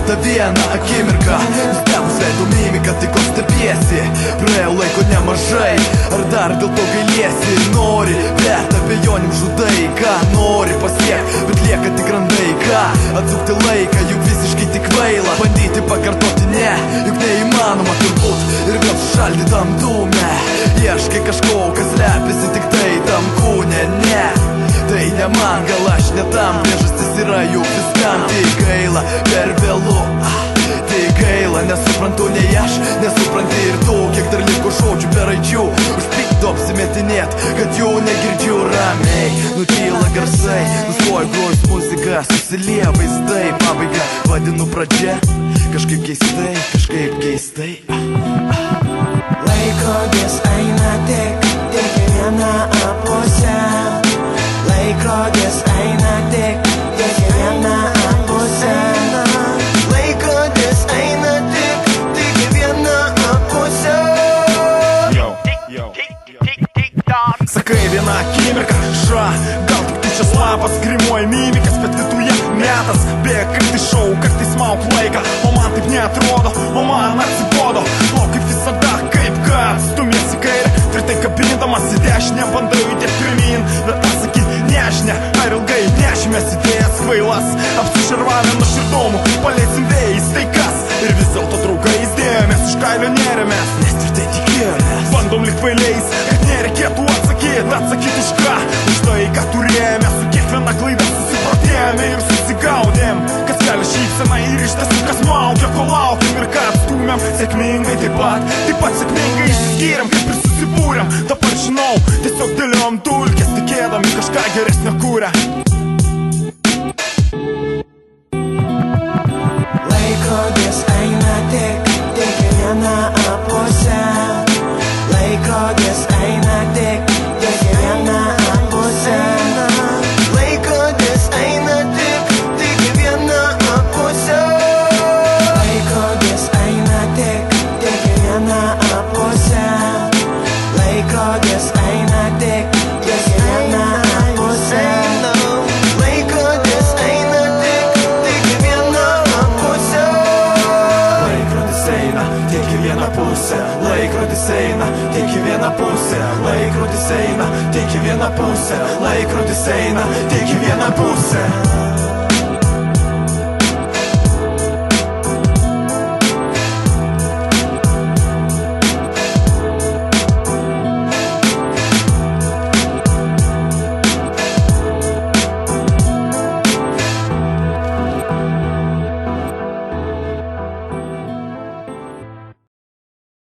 ta vieną akimirką. Nustebus veido mimika, tai ko stebiesi? Praėjo laiko nemažai, ar dar dėl to gailiesi? Nori, bet abejonim žudai. Ką nori pasiek, bet lieka tik randai. Ką atsukti laiką, juk visiškai tik kvaila. Bandyti pakartoti ne, juk neįmanoma turbūt. Ir vėl sušaldytam dūme ieškai kažko, kas slepiasi tik tai tam kūne. Ne, tai ne man, gal aš ne tam. Priežastis yra juk viskam. Tik gaila, per vėlu. Tik gaila, nesuprantu nei aš, nesupranti ir tu. Kiek dar liko žodžių be raidžių, už pikto apsimetinėt, kad jų negirdžiu. Ramiai nutyla garsai, nustoja grojus muzika, susilieja vaizdai. Pabaiga vadinu pradžia, kažkaip keistai, kažkaip keistai. Laikrodis eina tik į vieną pusę. Laikrodis eina tik į vieną pusę. Laikrodis eina tik į vieną pusę. Sakai vieną akimirką, gal tik tuščias lapas, grimuoja mimikas, bet viduje metas bėga, kartais šau, kartais mauk laiką. O man taip neatrodo, o man atsibodo. O kaip visada, kaip kad stumiesi kairę, tvirtai kabindamas į dešinę, bandai judėti pirmin. Bet pasakyt nežinia, ar ilgai nešimės idėjas kvailas. Apsišarvavę nuoširdumu, paleisim vėjais tai kas. Ir vis dėlto draugais dėjomės, už kailio neremės, nes tvirtai tikėjomės. Bandom lyg kvailiais, kad nereikėtų atsakyti už ką. Už tai, ką turėjome, su kiekviena klaida susiprotėjome ir susigaudėm. Kas kelia šypseną ir iš tiesų kas maukia, ko laukiam ir ką atstūmėm. Sėkmingai taip pat sėkmingai išsiskyrėm, kaip ir susibūrėm. Dabar žinau, tiesiog dėliom dulkes, tikėdami kažką geresnio kūrę. Laikrodis eina tik į vieną pusę. Laikrodis eina tik į vieną pusę. Laikrodis eina tik į vieną pusę. Laikrodis eina tik į vieną pusę. Laikrodis eina tik į vieną pusę. Laikrodis eina tik į vieną pusę. Laikrodis eina tik į vieną pusę. Laikrodis eina tik į vieną pusę. Laikrodis eina tik į vieną pusę. Laikrodis eina tik į vieną pusę.